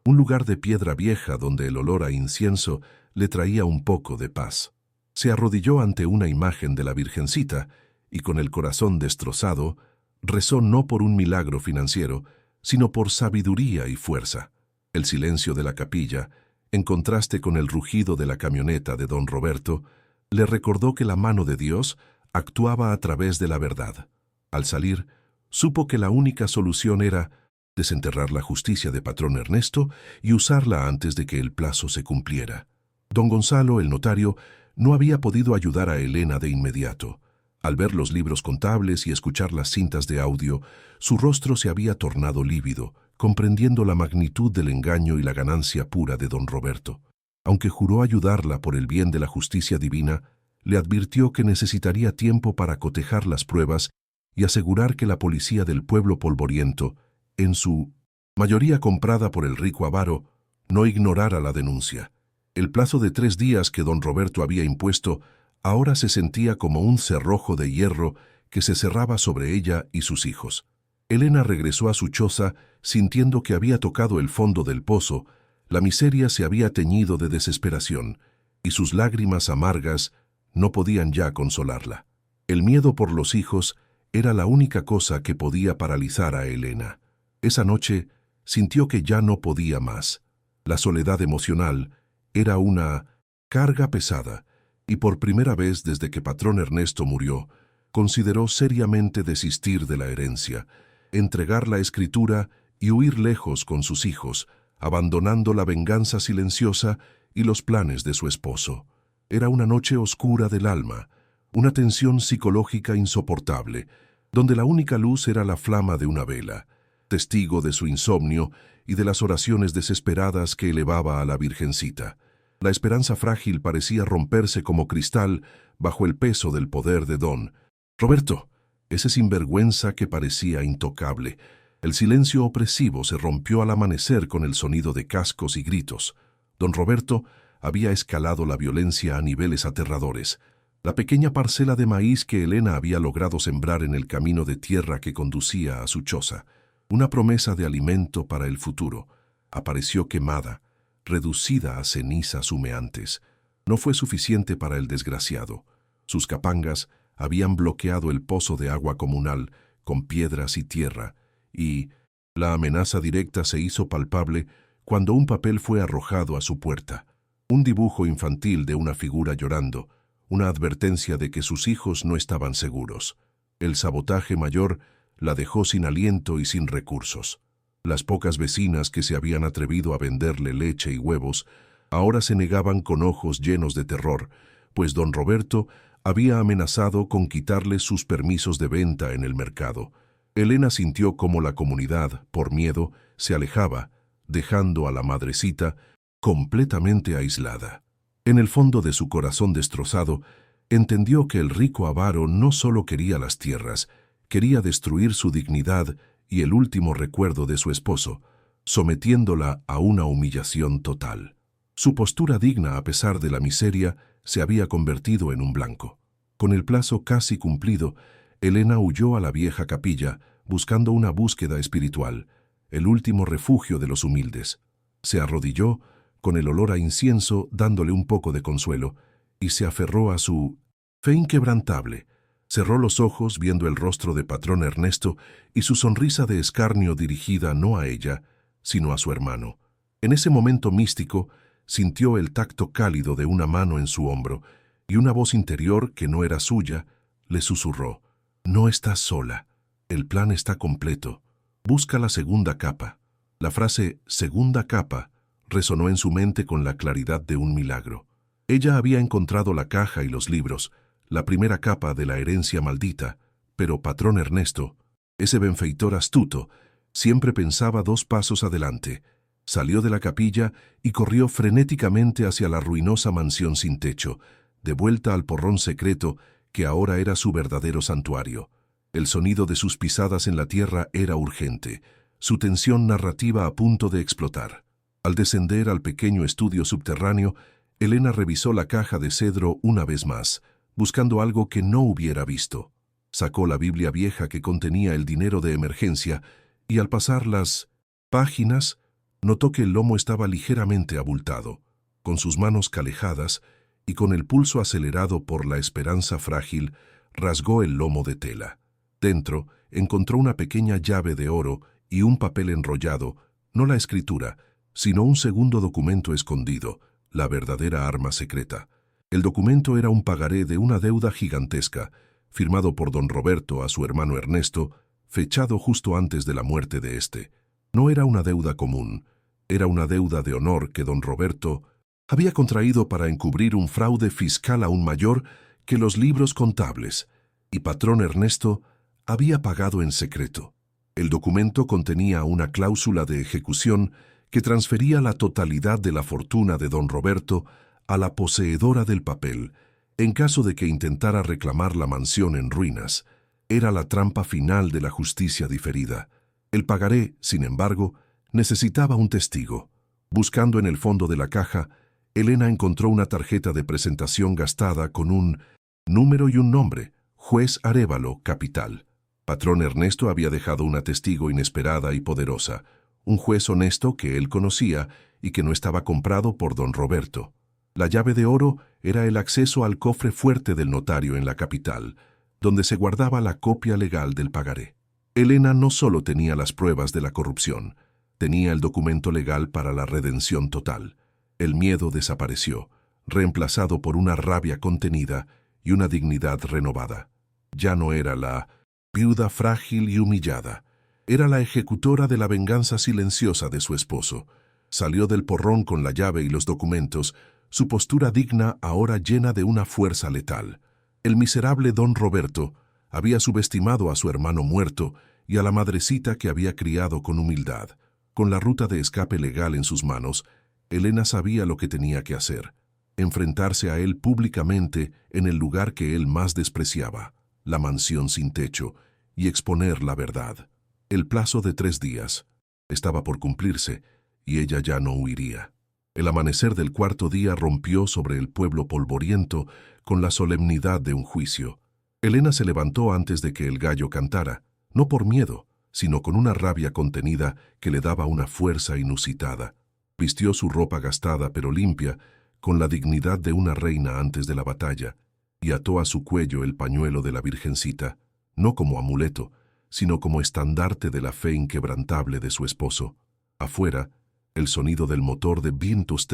un lugar de piedra vieja donde el olor a incienso le traía un poco de paz. Se arrodilló ante una imagen de la Virgencita y con el corazón destrozado, rezó no por un milagro financiero, sino por sabiduría y fuerza. El silencio de la capilla, en contraste con el rugido de la camioneta de don Roberto, le recordó que la mano de Dios actuaba a través de la verdad. Al salir, supo que la única solución era desenterrar la justicia de patrón Ernesto y usarla antes de que el plazo se cumpliera. Don Gonzalo, el notario, no había podido ayudar a Elena de inmediato. Al ver los libros contables y escuchar las cintas de audio, su rostro se había tornado lívido, comprendiendo la magnitud del engaño y la ganancia pura de don Roberto. Aunque juró ayudarla por el bien de la justicia divina, le advirtió que necesitaría tiempo para cotejar las pruebas y asegurar que la policía del pueblo polvoriento, en su mayoría comprada por el rico avaro, no ignorara la denuncia. El plazo de 3 días que don Roberto había impuesto ahora se sentía como un cerrojo de hierro que se cerraba sobre ella y sus hijos. Elena regresó a su choza sintiendo que había tocado el fondo del pozo, la miseria se había teñido de desesperación, y sus lágrimas amargas no podían ya consolarla. El miedo por los hijos era la única cosa que podía paralizar a Elena. Esa noche sintió que ya no podía más. La soledad emocional era una carga pesada, y por primera vez desde que patrón Ernesto murió, consideró seriamente desistir de la herencia, entregar la escritura y huir lejos con sus hijos, abandonando la venganza silenciosa y los planes de su esposo. Era una noche oscura del alma, una tensión psicológica insoportable, donde la única luz era la flama de una vela, testigo de su insomnio y de las oraciones desesperadas que elevaba a la Virgencita. La esperanza frágil parecía romperse como cristal bajo el peso del poder de don Roberto, ese sinvergüenza que parecía intocable. El silencio opresivo se rompió al amanecer con el sonido de cascos y gritos. Don Roberto había escalado la violencia a niveles aterradores. La pequeña parcela de maíz que Elena había logrado sembrar en el camino de tierra que conducía a su choza, una promesa de alimento para el futuro, apareció quemada, reducida a cenizas humeantes. No fue suficiente para el desgraciado. Sus capangas habían bloqueado el pozo de agua comunal con piedras y tierra, y la amenaza directa se hizo palpable cuando un papel fue arrojado a su puerta. Un dibujo infantil de una figura llorando, una advertencia de que sus hijos no estaban seguros. El sabotaje mayor la dejó sin aliento y sin recursos. Las pocas vecinas que se habían atrevido a venderle leche y huevos ahora se negaban con ojos llenos de terror, pues don Roberto había amenazado con quitarle sus permisos de venta en el mercado. Elena sintió cómo la comunidad, por miedo, se alejaba, dejando a la madrecita completamente aislada. En el fondo de su corazón destrozado, entendió que el rico avaro no solo quería las tierras, quería destruir su dignidad y el último recuerdo de su esposo, sometiéndola a una humillación total. Su postura digna a pesar de la miseria se había convertido en un blanco. Con el plazo casi cumplido, Elena huyó a la vieja capilla, buscando una búsqueda espiritual, el último refugio de los humildes. Se arrodilló, con el olor a incienso dándole un poco de consuelo, y se aferró a su fe inquebrantable. Cerró los ojos viendo el rostro de patrón Ernesto y su sonrisa de escarnio dirigida no a ella, sino a su hermano. En ese momento místico, sintió el tacto cálido de una mano en su hombro, y una voz interior que no era suya le susurró: «No estás sola. El plan está completo. Busca la segunda capa». La frase «segunda capa» resonó en su mente con la claridad de un milagro. Ella había encontrado la caja y los libros, la primera capa de la herencia maldita, pero patrón Ernesto, ese benfeitor astuto, siempre pensaba 2 pasos adelante. Salió de la capilla y corrió frenéticamente hacia la ruinosa mansión sin techo, de vuelta al porrón secreto que ahora era su verdadero santuario. El sonido de sus pisadas en la tierra era urgente, su tensión narrativa a punto de explotar. Al descender al pequeño estudio subterráneo, Elena revisó la caja de cedro una vez más, buscando algo que no hubiera visto. Sacó la Biblia vieja que contenía el dinero de emergencia y al pasar las páginas, notó que el lomo estaba ligeramente abultado. Con sus manos calejadas y con el pulso acelerado por la esperanza frágil, rasgó el lomo de tela. Dentro encontró una pequeña llave de oro y un papel enrollado, no la escritura, sino un segundo documento escondido, la verdadera arma secreta. El documento era un pagaré de una deuda gigantesca, firmado por don Roberto a su hermano Ernesto, fechado justo antes de la muerte de éste. No era una deuda común, era una deuda de honor que don Roberto había contraído para encubrir un fraude fiscal aún mayor que los libros contables, y patrón Ernesto había pagado en secreto. El documento contenía una cláusula de ejecución que transfería la totalidad de la fortuna de don Roberto a la poseedora del papel, en caso de que intentara reclamar la mansión en ruinas. Era la trampa final de la justicia diferida. El pagaré, sin embargo, necesitaba un testigo. Buscando en el fondo de la caja, Elena encontró una tarjeta de presentación gastada con un número y un nombre: Juez Arévalo, capital. Patrón Ernesto había dejado una testigo inesperada y poderosa, un juez honesto que él conocía y que no estaba comprado por don Roberto. La llave de oro era el acceso al cofre fuerte del notario en la capital, donde se guardaba la copia legal del pagaré. Elena no solo tenía las pruebas de la corrupción, tenía el documento legal para la redención total. El miedo desapareció, reemplazado por una rabia contenida y una dignidad renovada. Ya no era la viuda frágil y humillada, era la ejecutora de la venganza silenciosa de su esposo. Salió del porrón con la llave y los documentos, su postura digna ahora llena de una fuerza letal. El miserable don Roberto había subestimado a su hermano muerto y a la madrecita que había criado con humildad. Con la ruta de escape legal en sus manos, Elena sabía lo que tenía que hacer: enfrentarse a él públicamente en el lugar que él más despreciaba, la mansión sin techo, y exponer la verdad. El plazo de 3 días estaba por cumplirse y ella ya no huiría. El amanecer del 4.º día rompió sobre el pueblo polvoriento con la solemnidad de un juicio. Elena se levantó antes de que el gallo cantara, no por miedo, sino con una rabia contenida que le daba una fuerza inusitada. Vistió su ropa gastada pero limpia, con la dignidad de una reina antes de la batalla, y ató a su cuello el pañuelo de la Virgencita, no como amuleto, sino como estandarte de la fe inquebrantable de su esposo. Afuera, el sonido del motor de vientos.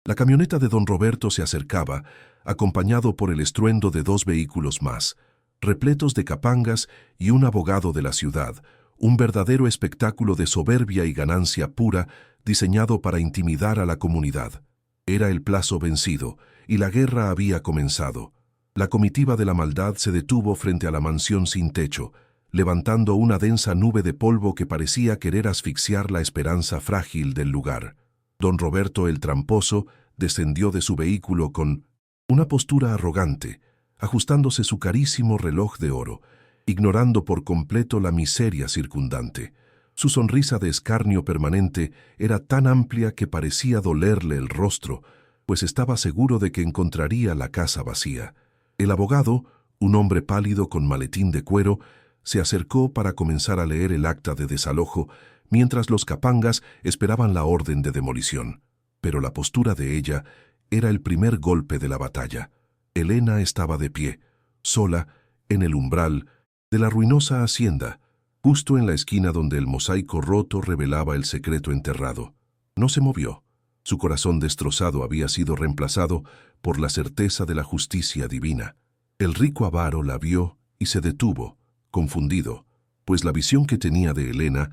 La camioneta de don Roberto se acercaba, acompañado por el estruendo de 2 vehículos más, repletos de capangas y un abogado de la ciudad, un verdadero espectáculo de soberbia y ganancia pura diseñado para intimidar a la comunidad. Era el plazo vencido y la guerra había comenzado. La comitiva de la maldad se detuvo frente a la mansión sin techo, levantando una densa nube de polvo que parecía querer asfixiar la esperanza frágil del lugar. Don Roberto el tramposo descendió de su vehículo con una postura arrogante, ajustándose su carísimo reloj de oro, ignorando por completo la miseria circundante. Su sonrisa de escarnio permanente era tan amplia que parecía dolerle el rostro, pues estaba seguro de que encontraría la casa vacía. El abogado, un hombre pálido con maletín de cuero, se acercó para comenzar a leer el acta de desalojo, mientras los capangas esperaban la orden de demolición. Pero la postura de ella era el primer golpe de la batalla. Elena estaba de pie, sola, en el umbral de la ruinosa hacienda, justo en la esquina donde el mosaico roto revelaba el secreto enterrado. No se movió. Su corazón destrozado había sido reemplazado por la certeza de la justicia divina. El rico avaro la vio y se detuvo, confundido, pues la visión que tenía de Elena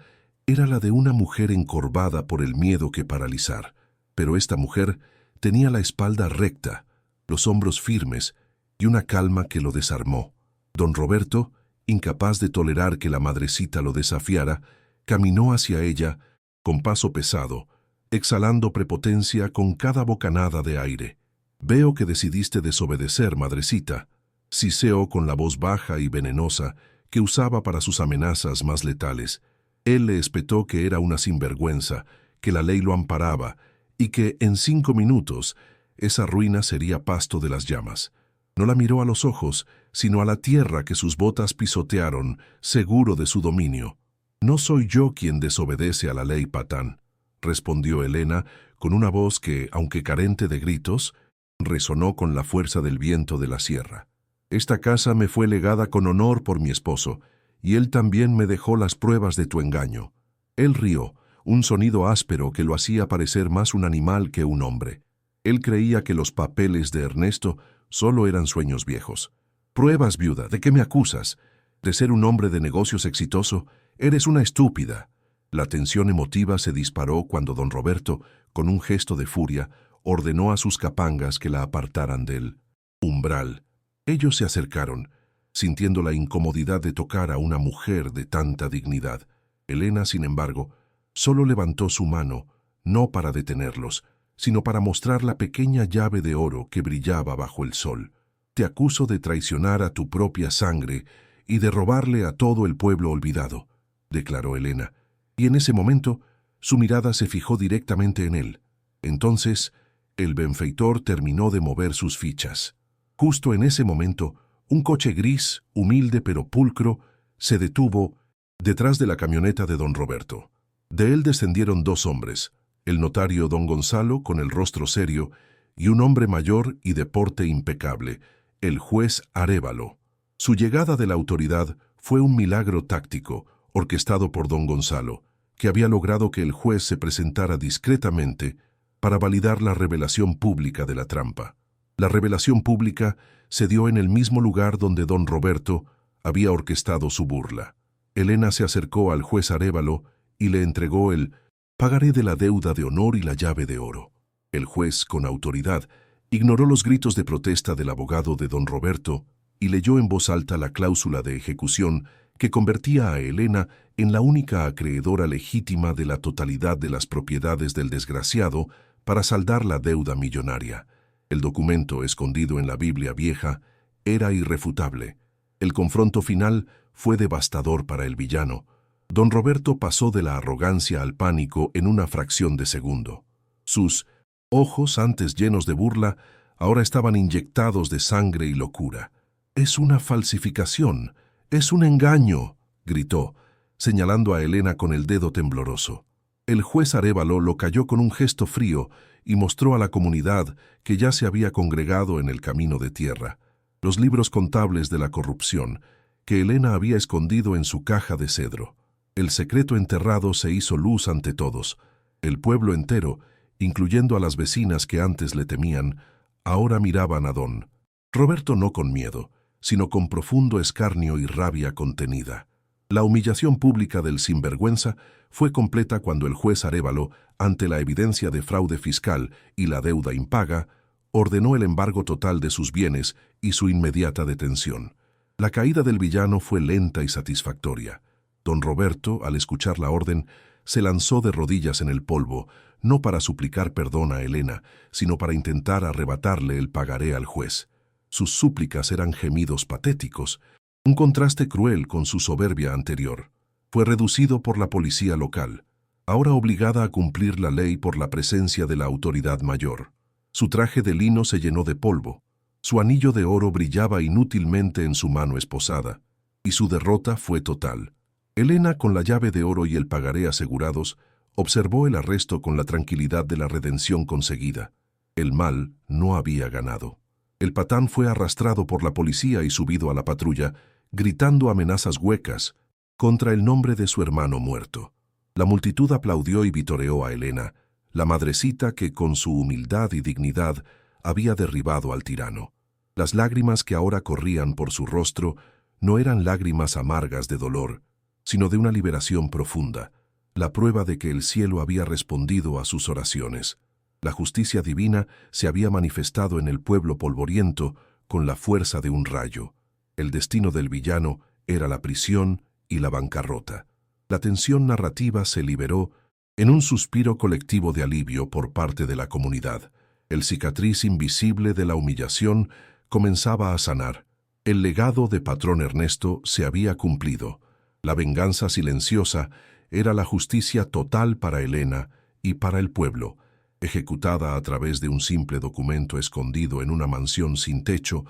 era la de una mujer encorvada por el miedo que paralizar. Pero esta mujer tenía la espalda recta, los hombros firmes y una calma que lo desarmó. Don Roberto, incapaz de tolerar que la madrecita lo desafiara, caminó hacia ella con paso pesado, exhalando prepotencia con cada bocanada de aire. «Veo que decidiste desobedecer, madrecita», siseó con la voz baja y venenosa que usaba para sus amenazas más letales. Él le espetó que era una sinvergüenza, que la ley lo amparaba y que en 5 minutos esa ruina sería pasto de las llamas. No la miró a los ojos, sino a la tierra que sus botas pisotearon, seguro de su dominio. «No soy yo quien desobedece a la ley, patán», respondió Elena con una voz que, aunque carente de gritos, resonó con la fuerza del viento de la sierra. Esta casa me fue legada con honor por mi esposo, y él también me dejó las pruebas de tu engaño. Él rió, un sonido áspero que lo hacía parecer más un animal que un hombre. Él creía que los papeles de Ernesto solo eran sueños viejos. Pruebas, viuda, ¿de qué me acusas? ¿De ser un hombre de negocios exitoso? Eres una estúpida. La tensión emotiva se disparó cuando don Roberto, con un gesto de furia, ordenó a sus capangas que la apartaran del umbral. Ellos se acercaron, sintiendo la incomodidad de tocar a una mujer de tanta dignidad. Elena, sin embargo, solo levantó su mano, no para detenerlos, sino para mostrar la pequeña llave de oro que brillaba bajo el sol. Te acuso de traicionar a tu propia sangre y de robarle a todo el pueblo olvidado, declaró Elena, y en ese momento su mirada se fijó directamente en él. Entonces, el benfeitor terminó de mover sus fichas. Justo en ese momento, un coche gris, humilde pero pulcro, se detuvo detrás de la camioneta de don Roberto. De él descendieron dos hombres, el notario don Gonzalo con el rostro serio y un hombre mayor y de porte impecable, el juez Arévalo. Su llegada de la autoridad fue un milagro táctico, orquestado por don Gonzalo, que había logrado que el juez se presentara discretamente para validar la revelación pública de la trampa. La revelación pública se dio en el mismo lugar donde don Roberto había orquestado su burla. Elena se acercó al juez Arévalo y le entregó el pagaré de la deuda de honor y la llave de oro. El juez, con autoridad, ignoró los gritos de protesta del abogado de don Roberto y leyó en voz alta la cláusula de ejecución que convertía a Elena en la única acreedora legítima de la totalidad de las propiedades del desgraciado para saldar la deuda millonaria. El documento, escondido en la Biblia vieja, era irrefutable. El confronto final fue devastador para el villano. Don Roberto pasó de la arrogancia al pánico en una fracción de segundo. Sus ojos, antes llenos de burla, ahora estaban inyectados de sangre y locura. «Es una falsificación, es un engaño», gritó, señalando a Elena con el dedo tembloroso. El juez Arévalo lo calló con un gesto frío y mostró a la comunidad que ya se había congregado en el camino de tierra los libros contables de la corrupción que Elena había escondido en su caja de cedro. El secreto enterrado se hizo luz ante todos. El pueblo entero, incluyendo a las vecinas que antes le temían, ahora miraban a don Roberto no con miedo, sino con profundo escarnio y rabia contenida. La humillación pública del sinvergüenza fue completa cuando el juez Arévalo, ante la evidencia de fraude fiscal y la deuda impaga, ordenó el embargo total de sus bienes y su inmediata detención. La caída del villano fue lenta y satisfactoria. Don Roberto, al escuchar la orden, se lanzó de rodillas en el polvo, no para suplicar perdón a Elena, sino para intentar arrebatarle el pagaré al juez. Sus súplicas eran gemidos patéticos, un contraste cruel con su soberbia anterior. Fue reducido por la policía local, ahora obligada a cumplir la ley por la presencia de la autoridad mayor. Su traje de lino se llenó de polvo, su anillo de oro brillaba inútilmente en su mano esposada, y su derrota fue total. Elena, con la llave de oro y el pagaré asegurados, observó el arresto con la tranquilidad de la redención conseguida. El mal no había ganado. El patán fue arrastrado por la policía y subido a la patrulla, gritando amenazas huecas contra el nombre de su hermano muerto. La multitud aplaudió y vitoreó a Elena, la madrecita que con su humildad y dignidad había derribado al tirano. Las lágrimas que ahora corrían por su rostro no eran lágrimas amargas de dolor, sino de una liberación profunda, la prueba de que el cielo había respondido a sus oraciones. La justicia divina se había manifestado en el pueblo polvoriento con la fuerza de un rayo. El destino del villano era la prisión y la bancarrota. La tensión narrativa se liberó en un suspiro colectivo de alivio por parte de la comunidad. El cicatriz invisible de la humillación comenzaba a sanar. El legado de patrón Ernesto se había cumplido. La venganza silenciosa era la justicia total para Elena y para el pueblo, ejecutada a través de un simple documento escondido en una mansión sin techo,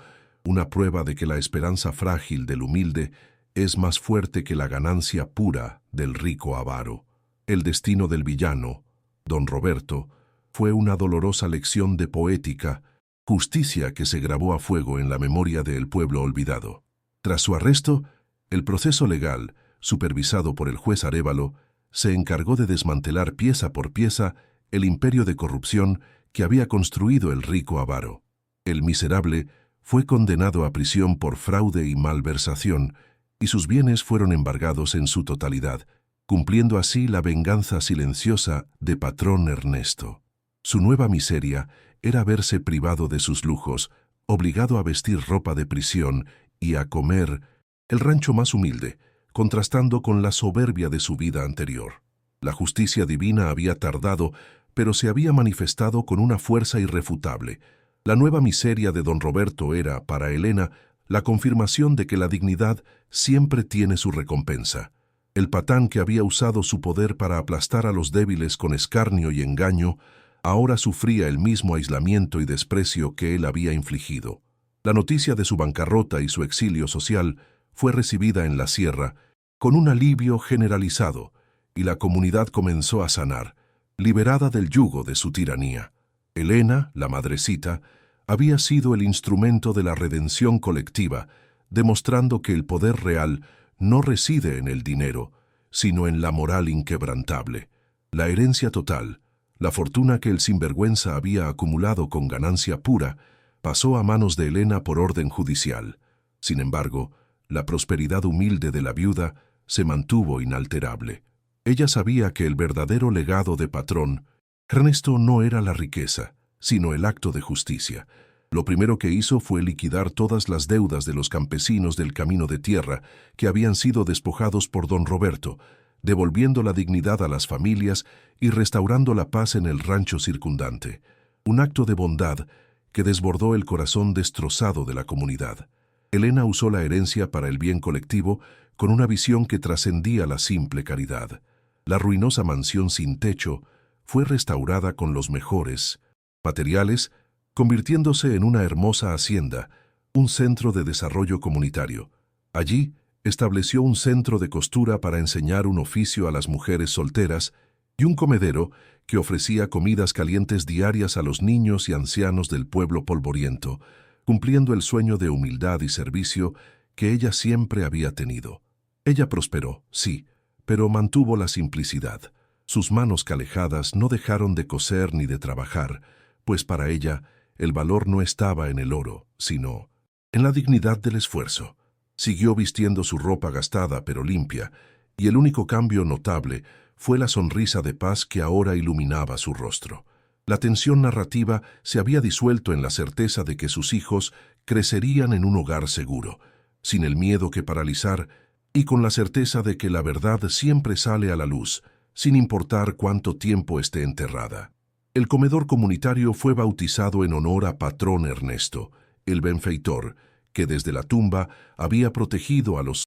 una prueba de que la esperanza frágil del humilde es más fuerte que la ganancia pura del rico avaro. El destino del villano, don Roberto, fue una dolorosa lección de poética justicia que se grabó a fuego en la memoria del pueblo olvidado. Tras su arresto, el proceso legal, supervisado por el juez Arévalo, se encargó de desmantelar pieza por pieza el imperio de corrupción que había construido el rico avaro. El miserable fue condenado a prisión por fraude y malversación, y sus bienes fueron embargados en su totalidad, cumpliendo así la venganza silenciosa de Patrón Ernesto. Su nueva miseria era verse privado de sus lujos, obligado a vestir ropa de prisión y a comer el rancho más humilde, contrastando con la soberbia de su vida anterior. La justicia divina había tardado, pero se había manifestado con una fuerza irrefutable. La nueva miseria de don Roberto era, para Elena, la confirmación de que la dignidad siempre tiene su recompensa. El patán que había usado su poder para aplastar a los débiles con escarnio y engaño, ahora sufría el mismo aislamiento y desprecio que él había infligido. La noticia de su bancarrota y su exilio social fue recibida en la sierra con un alivio generalizado, y la comunidad comenzó a sanar, liberada del yugo de su tiranía. Elena, la madrecita, había sido el instrumento de la redención colectiva, demostrando que el poder real no reside en el dinero, sino en la moral inquebrantable. La herencia total, la fortuna que el sinvergüenza había acumulado con ganancia pura, pasó a manos de Elena por orden judicial. Sin embargo, la prosperidad humilde de la viuda se mantuvo inalterable. Ella sabía que el verdadero legado de Patrón Ernesto no era la riqueza, sino el acto de justicia. Lo primero que hizo fue liquidar todas las deudas de los campesinos del camino de tierra que habían sido despojados por don Roberto, devolviendo la dignidad a las familias y restaurando la paz en el rancho circundante. Un acto de bondad que desbordó el corazón destrozado de la comunidad. Elena usó la herencia para el bien colectivo con una visión que trascendía la simple caridad. La ruinosa mansión sin techo fue restaurada con los mejores materiales, convirtiéndose en una hermosa hacienda, un centro de desarrollo comunitario. Allí estableció un centro de costura para enseñar un oficio a las mujeres solteras y un comedero que ofrecía comidas calientes diarias a los niños y ancianos del pueblo polvoriento, cumpliendo el sueño de humildad y servicio que ella siempre había tenido. Ella prosperó, sí, pero mantuvo la simplicidad. Sus manos calejadas no dejaron de coser ni de trabajar, pues para ella el valor no estaba en el oro, sino en la dignidad del esfuerzo. Siguió vistiendo su ropa gastada pero limpia, y el único cambio notable fue la sonrisa de paz que ahora iluminaba su rostro. La tensión narrativa se había disuelto en la certeza de que sus hijos crecerían en un hogar seguro, sin el miedo que paralizar y con la certeza de que la verdad siempre sale a la luz, sin importar cuánto tiempo esté enterrada. El comedor comunitario fue bautizado en honor a Patrón Ernesto, el benfeitor, que desde la tumba había protegido a los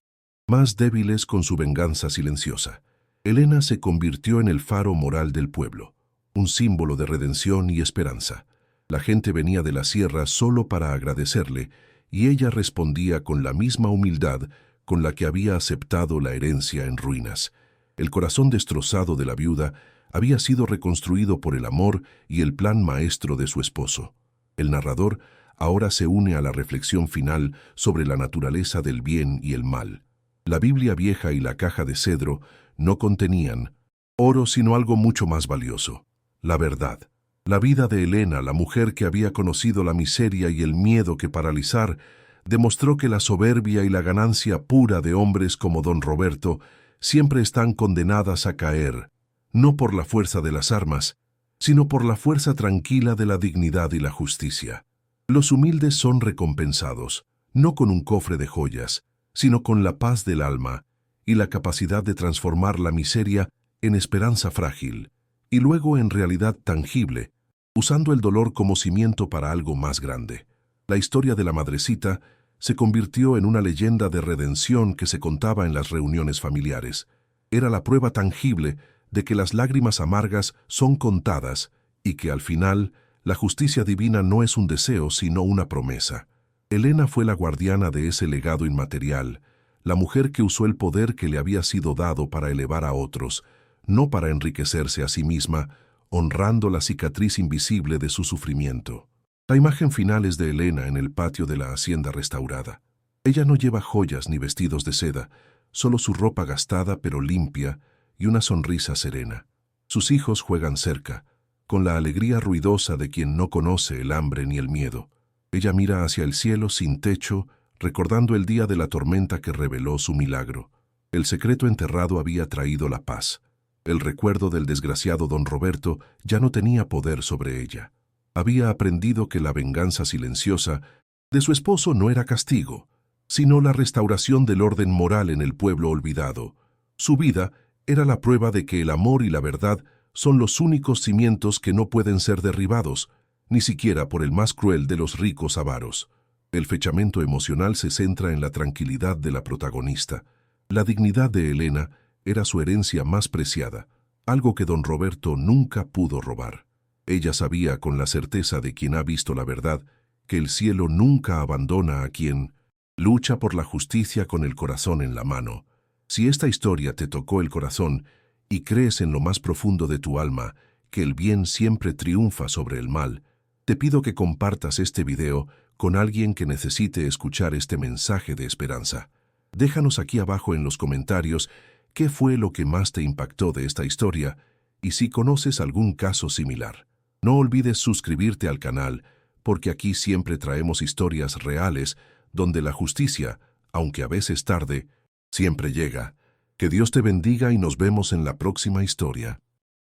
más débiles con su venganza silenciosa. Elena se convirtió en el faro moral del pueblo, un símbolo de redención y esperanza. La gente venía de la sierra solo para agradecerle, y ella respondía con la misma humildad con la que había aceptado la herencia en ruinas. El corazón destrozado de la viuda había sido reconstruido por el amor y el plan maestro de su esposo. El narrador ahora se une a la reflexión final sobre la naturaleza del bien y el mal. La Biblia vieja y la caja de cedro no contenían oro, sino algo mucho más valioso: la verdad. La vida de Elena, la mujer que había conocido la miseria y el miedo que paralizar, demostró que la soberbia y la ganancia pura de hombres como don Roberto siempre están condenadas a caer, no por la fuerza de las armas, sino por la fuerza tranquila de la dignidad y la justicia. Los humildes son recompensados, no con un cofre de joyas, sino con la paz del alma y la capacidad de transformar la miseria en esperanza frágil, y luego en realidad tangible, usando el dolor como cimiento para algo más grande. La historia de la madrecita se convirtió en una leyenda de redención que se contaba en las reuniones familiares. Era la prueba tangible de que las lágrimas amargas son contadas y que al final la justicia divina no es un deseo sino una promesa. Elena fue la guardiana de ese legado inmaterial, la mujer que usó el poder que le había sido dado para elevar a otros, no para enriquecerse a sí misma, honrando la cicatriz invisible de su sufrimiento. La imagen final es de Elena en el patio de la hacienda restaurada. Ella no lleva joyas ni vestidos de seda, solo su ropa gastada pero limpia y una sonrisa serena. Sus hijos juegan cerca, con la alegría ruidosa de quien no conoce el hambre ni el miedo. Ella mira hacia el cielo sin techo, recordando el día de la tormenta que reveló su milagro. El secreto enterrado había traído la paz. El recuerdo del desgraciado don Roberto ya no tenía poder sobre ella. Había aprendido que la venganza silenciosa de su esposo no era castigo, sino la restauración del orden moral en el pueblo olvidado. Su vida era la prueba de que el amor y la verdad son los únicos cimientos que no pueden ser derribados, ni siquiera por el más cruel de los ricos avaros. El fechamento emocional se centra en la tranquilidad de la protagonista. La dignidad de Elena era su herencia más preciada, algo que don Roberto nunca pudo robar. Ella sabía con la certeza de quien ha visto la verdad que el cielo nunca abandona a quien lucha por la justicia con el corazón en la mano. Si esta historia te tocó el corazón y crees en lo más profundo de tu alma que el bien siempre triunfa sobre el mal, te pido que compartas este video con alguien que necesite escuchar este mensaje de esperanza. Déjanos aquí abajo en los comentarios qué fue lo que más te impactó de esta historia y si conoces algún caso similar. No olvides suscribirte al canal, porque aquí siempre traemos historias reales donde la justicia, aunque a veces tarde, siempre llega. Que Dios te bendiga y nos vemos en la próxima historia.